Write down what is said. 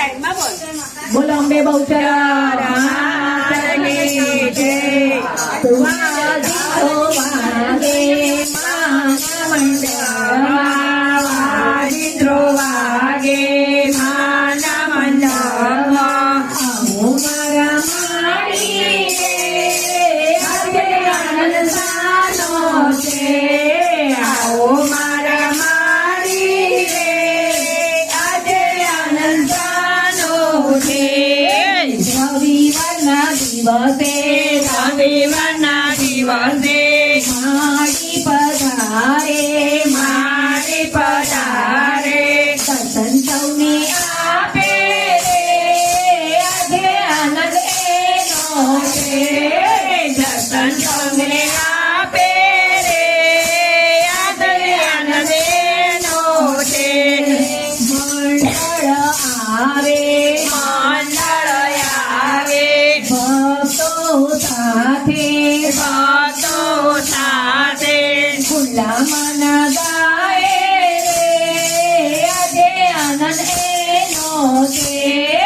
સાઈડમાં બોલ. બોલો અંબે બહુચર વાગે માના મંડળમાં મારા માડી આજે આનંદ સાનો છે. આવો મારા માડી આજે આનંદ સાનો છે. રવિવારના દિવસે માડી પધારે દર્શન સૌને આપે રે આજે આનંદ એનો છે. દર્શન સૌને આપે રે આજે આનંદ એનો છે. મંડળ આવે ભક્તો સાથે ખુલ્લા મન ગાય રે આજે આનંદ એનો છે.